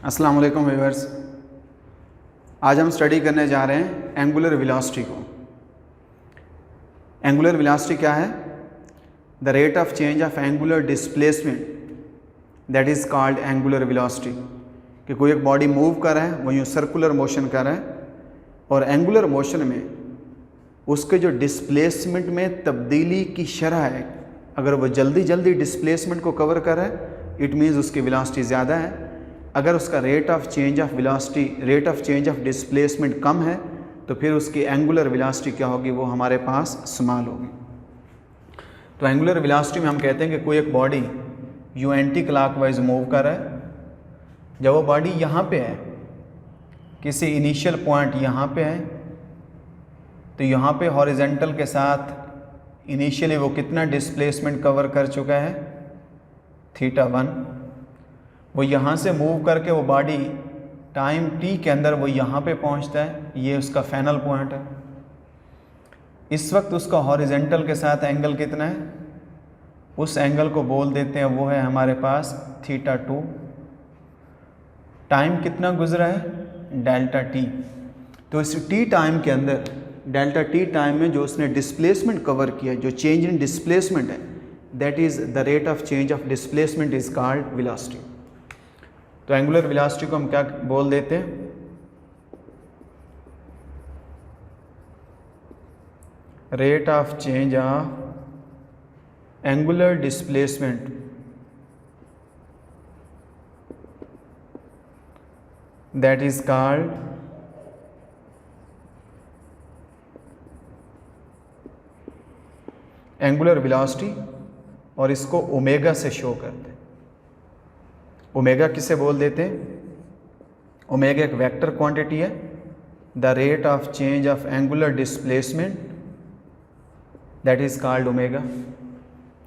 अस्सलाम वालेकुम व्यूअर्स। आज हम स्टडी करने जा रहे हैं एंगुलर वेलोसिटी को। एंगुलर वेलोसिटी क्या है? The rate of change of angular displacement that is called angular velocity. कि कोई एक बॉडी मूव कर रहा है, वो यूँ सर्कुलर मोशन कर रहा है और एंगुलर मोशन में उसके जो डिस्प्लेसमेंट में तब्दीली की शरह है, अगर वो जल्दी जल्दी डिस्प्लेसमेंट को कवर कर रहा है इट मीन्स उसकी वेलोसिटी ज़्यादा है। अगर उसका rate of change of velocity, rate of change of displacement कम है तो फिर उसकी एंगुलर वेलोसिटी क्या होगी? वो हमारे पास स्मॉल होगी। तो एंगुलर वेलोसिटी में हम कहते हैं कि कोई एक बॉडी यूँ एंटी क्लॉकवाइज मूव कर रहा है। जब वो बॉडी यहाँ पे है, किसी इनिशियल पॉइंट यहाँ पे है, तो यहाँ पे हॉरिजेंटल के साथ इनिशियली वो कितना डिस्प्लेसमेंट कवर कर चुका है? θ1। वो यहाँ से मूव करके वो बॉडी टाइम t के अंदर वो यहाँ पे पहुँचता है, ये उसका फाइनल पॉइंट है। इस वक्त उसका हॉरिजेंटल के साथ एंगल कितना है? उस एंगल को बोल देते हैं, वो है हमारे पास θ2। टाइम कितना गुजरा है? Δt। तो इस t टाइम के अंदर, Δt टाइम में जो उसने डिस्प्लेसमेंट कवर किया, जो चेंज इन डिस्प्लेसमेंट है, that is the rate of change of displacement is called velocity. तो एंगुलर वेलोसिटी को हम क्या बोल देते हैं? Rate of change of angular displacement that is called angular velocity, और इसको ओमेगा से शो करते हैं। ओमेगा किसे बोल देते हैं? ओमेगा एक वेक्टर क्वांटिटी है। The rate of change of angular displacement that is called omega.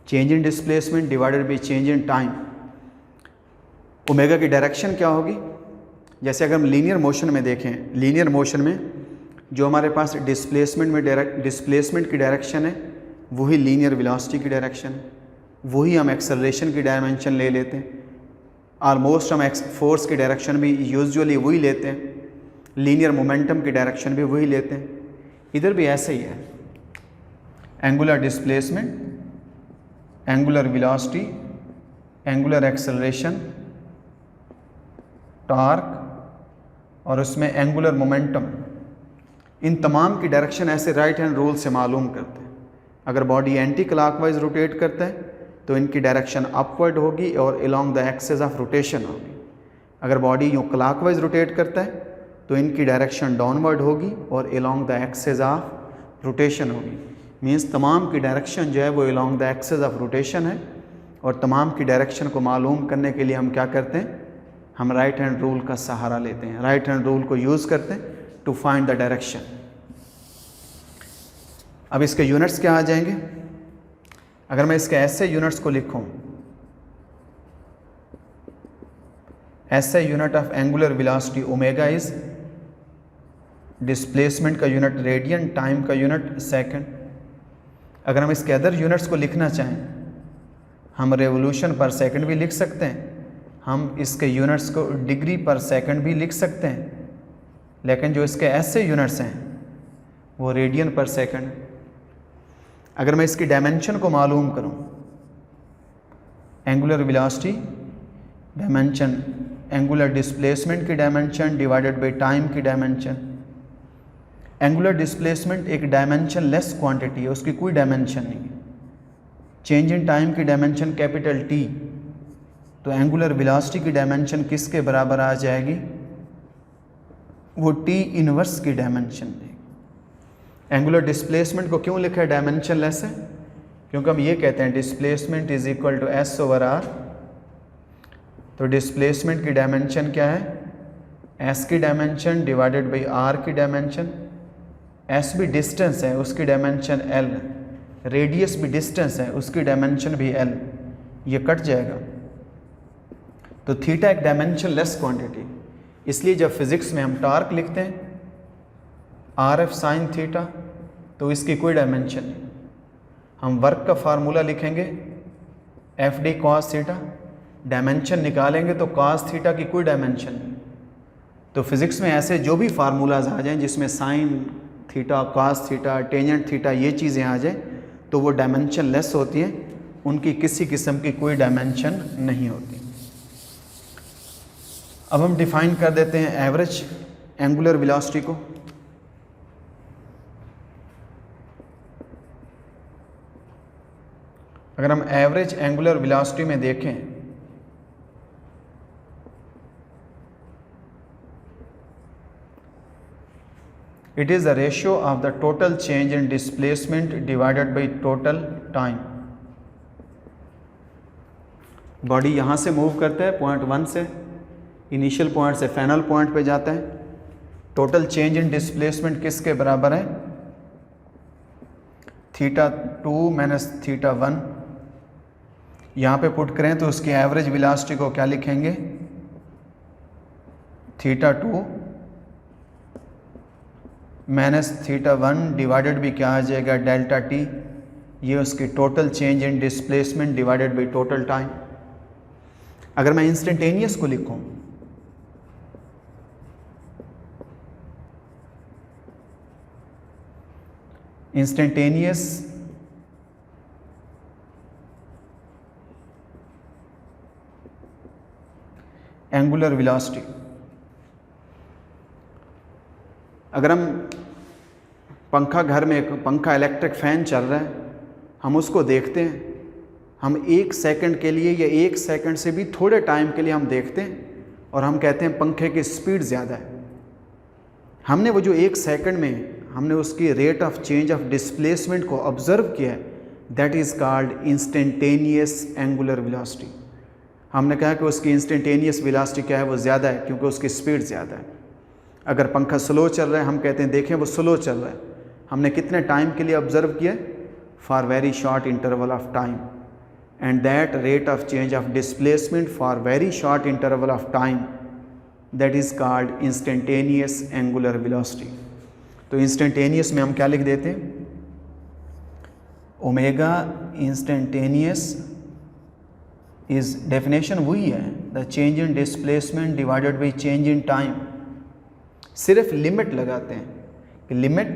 Change in displacement divided by change in time. Omega की डायरेक्शन क्या होगी? जैसे अगर हम लीनियर मोशन में देखें, लीनियर मोशन में जो हमारे पास डिस्प्लेसमेंट में डिस्प्लेसमेंट की डायरेक्शन है वही लीनियर वेलोसिटी की डायरेक्शन है, वही हम एक्सेलरेशन की डायमेंशन ले लेते हैं। ऑलमोस्ट हम फोर्स की डायरेक्शन भी यूजुअली वही लेते हैं, लीनियर मोमेंटम की डायरेक्शन भी वही लेते हैं। इधर भी ऐसे ही है। Angular displacement, angular velocity, angular acceleration, torque और उसमें एंगुलर मोमेंटम, इन तमाम की डायरेक्शन ऐसे राइट हैंड रूल से मालूम करते हैं। अगर बॉडी एंटी क्लॉकवाइज रोटेट करता है तो इनकी डायरेक्शन अपवर्ड होगी और along the axis of rotation होगी। अगर बॉडी यूँ क्लॉकवाइज रोटेट करता है तो इनकी डायरेक्शन डाउनवर्ड होगी और along the axis of rotation होगी। मीन्स तमाम की डायरेक्शन जो है वो along the axis of rotation है। और तमाम की डायरेक्शन को मालूम करने के लिए हम क्या करते हैं? हम राइट हैंड रूल का सहारा लेते हैं। राइट हैंड रूल को यूज़ करते हैं टू फाइंड द डायरेक्शन। अब इसके यूनिट्स क्या आ जाएंगे? अगर मैं इसके ऐसे यूनिट्स को लिखूं, ऐसे unit of angular velocity omega is displacement का यूनिट रेडियन, टाइम का यूनिट सेकंड। अगर हम इसके अदर यूनिट्स को लिखना चाहें, हम रेवोल्यूशन पर सेकंड भी लिख सकते हैं, हम इसके यूनिट्स को डिग्री पर सेकंड भी लिख सकते हैं, लेकिन जो इसके ऐसे यूनिट्स हैं वो रेडियन पर सेकंड। अगर मैं इसकी डायमेंशन को मालूम करूं, angular velocity dimension, angular displacement की डायमेंशन डिवाइडेड बाय टाइम की डायमेंशन। एंगुलर डिस्प्लेसमेंट एक डायमेंशन लेस क्वांटिटी है, उसकी कोई डायमेंशन नहीं है। चेंज इन टाइम की डायमेंशन कैपिटल टी, तो एंगुलर वेलोसिटी की डायमेंशन किसके बराबर आ जाएगी? वो टी इनवर्स की डायमेंशन देगी। एंगुलर डिस्प्लेसमेंट को क्यों लिखा है डायमेंशन लेस है? क्योंकि हम ये कहते हैं displacement is equal to S over R. तो डिस्प्लेसमेंट की डायमेंशन क्या है? एस की डायमेंशन डिवाइडेड बाई आर की डायमेंशन। एस भी डिस्टेंस है, उसकी डायमेंशन एल। रेडियस भी डिस्टेंस है, उसकी डायमेंशन भी एल। ये कट जाएगा। तो थीटा एक डायमेंशन लेस क्वांटिटी, इसलिए जब फिजिक्स में हम टॉर्क लिखते हैं आर एफ साइन थीटा, तो इसकी कोई डायमेंशन नहीं। हम वर्क का फार्मूला लिखेंगे F D cos theta, dimension निकालेंगे तो cos थीटा की कोई डायमेंशन नहीं। तो फिज़िक्स में ऐसे जो भी फार्मूलाज आ जाएं जिसमें sine theta, cos theta, tangent theta ये चीज़ें आ जाएं तो वो डायमेंशन लेस होती हैं, उनकी किसी किस्म की कोई डायमेंशन नहीं होती। अब हम डिफ़ाइन कर देते हैं एवरेज एंगुलर वेलोसिटी को। अगर हम एवरेज एंगुलर वेलोसिटी में देखें it is the ratio of the total change in displacement divided by total time. Body यहाँ से मूव करता है पॉइंट 1 से, इनिशियल पॉइंट से फाइनल पॉइंट पे जाता है। टोटल चेंज इन डिस्प्लेसमेंट किसके बराबर है? Theta 2 minus theta 1। यहाँ पे पुट करें तो उसकी एवरेज वेलोसिटी को क्या लिखेंगे? थीटा 2 माइनस थीटा 1 डिवाइडेड भी क्या आ जाएगा? Delta T. ये उसकी total change in displacement divided by total time. अगर मैं इंस्टेंटेनियस को लिखूं, इंस्टेंटेनियस एंगुलर वेलोसिटी, अगर हम पंखा, घर में एक पंखा इलेक्ट्रिक फ़ैन चल रहा है, हम उसको देखते हैं, हम 1 सेकंड के लिए या 1 सेकंड से भी थोड़े टाइम के लिए हम देखते हैं और हम कहते हैं पंखे की स्पीड ज़्यादा है। हमने वो जो 1 सेकंड में हमने उसकी rate of change of displacement को ऑब्ज़र्व किया है, that is called instantaneous angular velocity. हमने कहा कि उसकी इंस्टेंटेनियस वेलोसिटी क्या है? वो ज़्यादा है क्योंकि उसकी स्पीड ज़्यादा है। अगर पंखा स्लो चल रहा है, हम कहते हैं देखें वो स्लो चल रहा है। हमने कितने टाइम के लिए ऑब्ज़र्व किया? For very short interval of time, and that rate of change of displacement for very short interval of time, that is called instantaneous angular velocity. तो इंस्टेंटेनियस में हम क्या लिख देते हैं? ओमेगा इंस्टेंटेनियस इज, डेफिनेशन वही है, the change in displacement divided by change in time. सिर्फ लिमिट लगाते हैं कि limit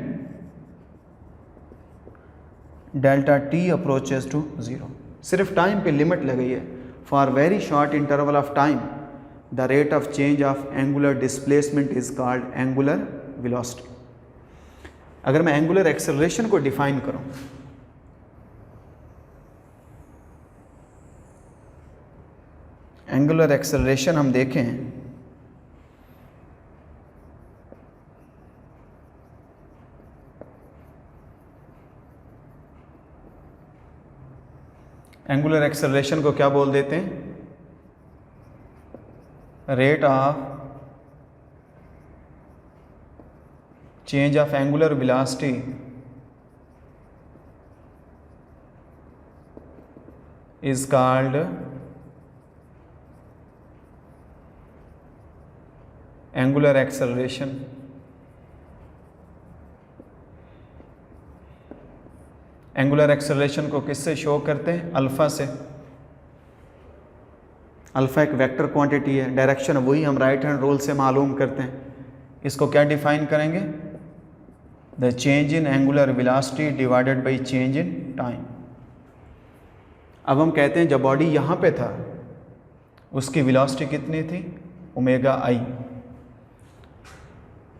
delta T approaches to 0, सिर्फ टाइम पे लिमिट लगाई है। For very short interval of time the rate of change of angular displacement is called angular velocity. अगर मैं एंगुलर एक्सेलरेशन को डिफाइन करूं, एंगुलर एक्सेलरेशन हम देखें एंगुलर एक्सेलरेशन को क्या बोल देते हैं? Rate of change of angular velocity is called angular acceleration. Angular acceleration को किससे शो करते हैं? अल्फ़ा से। अल्फ़ा एक वेक्टर क्वांटिटी है, डायरेक्शन वही हम राइट हैंड रूल से मालूम करते हैं। इसको क्या डिफाइन करेंगे? The change in angular velocity divided by change in time. अब हम कहते हैं जब बॉडी यहाँ पे था उसकी वेलोसिटी कितनी थी? ओमेगा आई।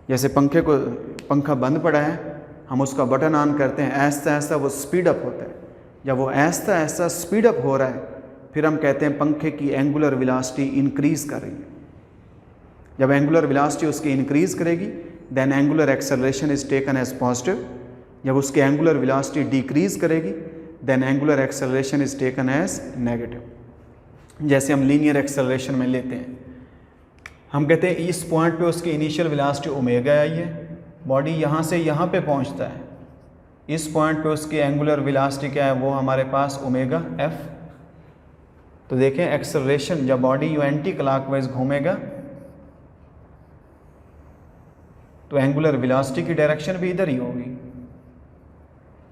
जैसे पंखा बंद पड़ा है, हम उसका बटन ऑन करते हैं, ऐसा ऐसा वो स्पीड अप होता है। जब वो ऐसा ऐसा स्पीड अप हो रहा है, फिर हम कहते हैं पंखे की एंगुलर वेलोसिटी इंक्रीज़ कर रही है। जब एंगुलर वेलोसिटी उसकी इंक्रीज़ करेगी, then angular acceleration is taken as positive. जब उसकी एंगुलर वेलोसिटी डिक्रीज़ करेगी, then angular acceleration is taken as negative. जैसे हम लीनियर एक्सेलरेशन में लेते हैं, हम कहते हैं इस पॉइंट पे उसकी इनिशियल वेलोसिटी ओमेगा आई है, बॉडी यहाँ से यहाँ पे पहुँचता है, इस पॉइंट पे उसकी एंगुलर वेलोसिटी क्या है? वो हमारे पास ओमेगा एफ। तो देखें एक्सेलरेशन, जब बॉडी यू एंटी क्लॉकवाइज घूमेगा तो एंगुलर वेलोसिटी की डायरेक्शन भी इधर ही होगी।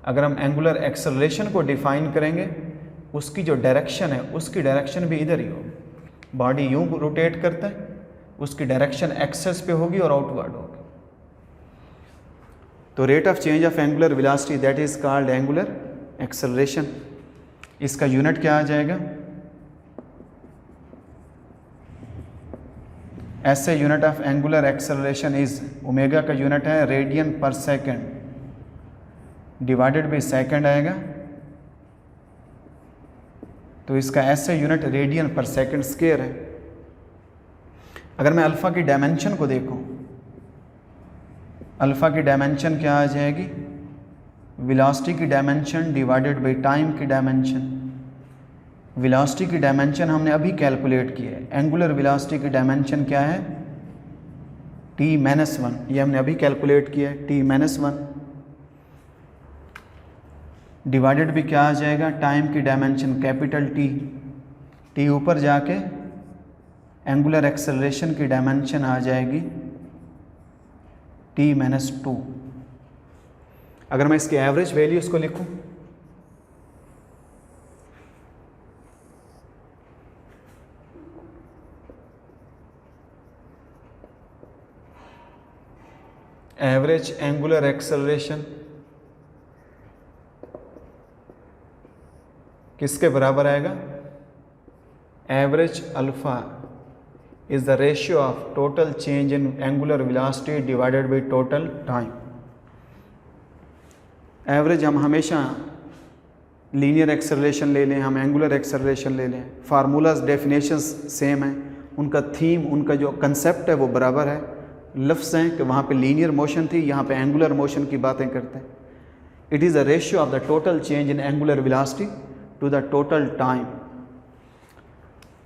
अगर हम एंगुलर एक्सेलरेशन को डिफाइन करेंगे, उसकी जो डायरेक्शन है उसकी डायरेक्शन भी इधर ही होगी। बॉडी यूं रोटेट करता है, उसकी डायरेक्शन एक्सेस पे होगी और आउटवर्ड होगी। तो rate of change of angular velocity that is called angular acceleration. इसका यूनिट क्या आ जाएगा? ऐसे unit of angular acceleration is, omega का यूनिट है रेडियन पर सेकेंड, डिवाइडेड बाई सेकेंड आएगा, तो इसका ऐसे यूनिट रेडियन पर सेकेंड स्क्वायर है। अगर मैं अल्फ़ा की डायमेंशन को देखूं, अल्फ़ा की डायमेंशन क्या आ जाएगी? वेलोसिटी की डायमेंशन डिवाइडेड बाई टाइम की डायमेंशन। वेलोसिटी की डायमेंशन हमने अभी कैलकुलेट की है, एंगुलर वेलोसिटी की डायमेंशन क्या है? t-1, ये हमने अभी कैलकुलेट किया है, t-1 डिवाइडेड भी क्या आ जाएगा? टाइम की डायमेंशन कैपिटल T ऊपर जाके एंगुलर एक्सेलरेशन की डायमेंशन आ जाएगी t-2। अगर मैं इसकी एवरेज वैल्यूज को लिखूं, एवरेज एंगुलर एक्सेलरेशन किसके बराबर आएगा? Average alpha is the ratio of total change in angular velocity divided by total time. Average हम हमेशा लीनियर एक्सेलरेशन ले लें, हम एंगुलर एक्सेलरेशन ले लें, फार्मूलाज डेफिनेशंस सेम हैं, उनका थीम, उनका जो कंसेप्ट है वो बराबर है। लफ्ज़ हैं कि वहाँ पे लीनियर मोशन थी, यहाँ पे एंगुलर मोशन की बातें करते हैं। It is the ratio of the total change in angular velocity to the total time.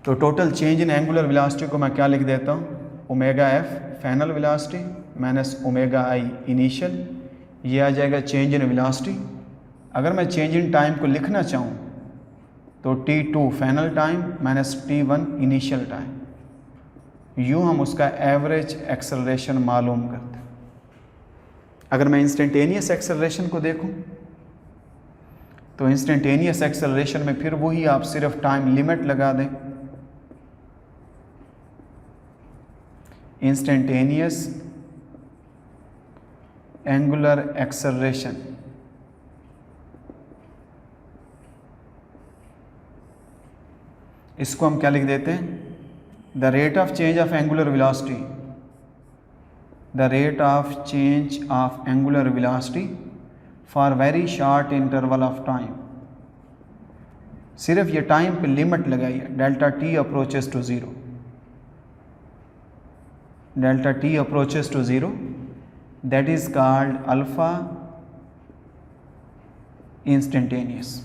तो total change in angular velocity को मैं क्या लिख देता हूँ? Omega F final velocity minus omega I initial, ये आ जाएगा चेंज इन वेलोसिटी। अगर मैं चेंज इन टाइम को लिखना चाहूँ तो t2 final time minus t1 initial time, यूँ हम उसका एवरेज एक्सेलरेशन मालूम करते हैं। अगर मैं इंस्टेंटेनियस एक्सेलरेशन को देखूँ तो इंस्टेंटेनियस एक्सेलरेशन में फिर वही आप सिर्फ टाइम लिमिट लगा दें, इंस्टेंटेनियस एंगुलर एक्सेलरेशन इसको हम क्या लिख देते हैं? The rate of change of angular velocity, the rate of change of angular velocity for very short interval of time. सिर्फ ये टाइम पे लिमिट लगाइए, delta T approaches to zero, delta T approaches to zero, that is called alpha instantaneous.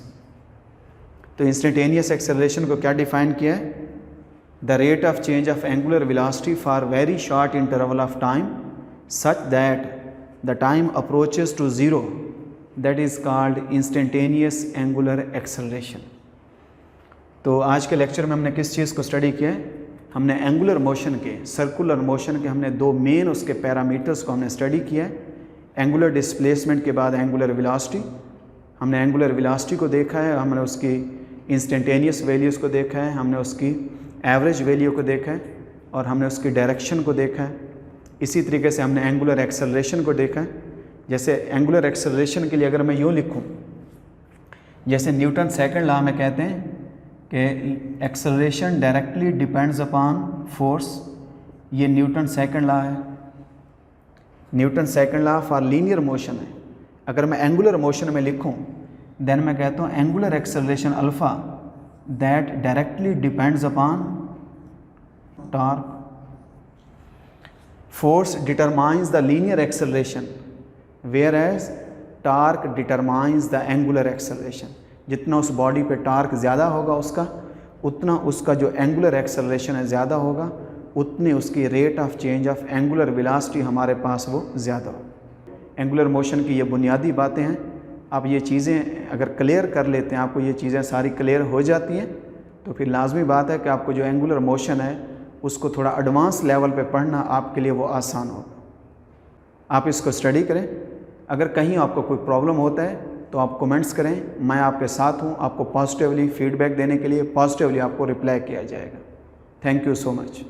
तो instantaneous acceleration को क्या define किया है? The rate of change of angular velocity for very short interval of time such that the time approaches to zero, that is called instantaneous angular acceleration. तो आज के lecture में हमने किस चीज़ को स्टडी किया है? हमने एंगुलर मोशन के, सर्कुलर मोशन के हमने दो मेन उसके पैरामीटर्स को हमने स्टडी किया है। एंगुलर डिस्प्लेसमेंट के बाद एंगुलर वेलोसिटी, हमने एंगुलर वेलोसिटी को देखा है, हमने उसकी इंस्टेंटेनियस वैल्यूज़ को देखा है, हमने उसकी एवरेज वैल्यू को देखा है और हमने उसकी डायरेक्शन को देखा है। इसी तरीके से हमने एंगुलर एक्सेलरेशन को देखा है। जैसे एंगुलर एक्सेलरेशन के लिए अगर मैं यूँ लिखूँ, जैसे न्यूटन सेकंड लॉ में कहते हैं कि acceleration directly depends upon force, ये न्यूटन सेकंड लॉ है। Newton second law for linear motion है। अगर मैं एंगुलर मोशन में लिखूं देन मैं कहता हूँ angular acceleration alpha that directly depends upon torque. Force determines the linear acceleration whereas torque determines the angular acceleration. जितना उस बॉडी पे टार्क ज़्यादा होगा उतना उसका जो एंगुलर एक्सेलरेशन है ज़्यादा होगा, उतनी उसकी rate of change of angular velocity हमारे पास वो ज़्यादा हो। एंगुलर मोशन की ये बुनियादी बातें हैं। आप ये चीज़ें अगर क्लियर कर लेते हैं, आपको ये चीज़ें सारी क्लियर हो जाती हैं, तो फिर लाजमी बात है कि आपको जो एंगुलर मोशन है उसको थोड़ा एडवांस लेवल पे पढ़ना आपके लिए वो आसान होगा। आप इसको स्टडी करें। अगर कहीं आपको कोई प्रॉब्लम होता है तो आप कमेंट्स करें, मैं आपके साथ हूँ। आपको पॉजिटिवली फीडबैक देने के लिए पॉजिटिवली आपको रिप्लाई किया जाएगा। Thank you so much.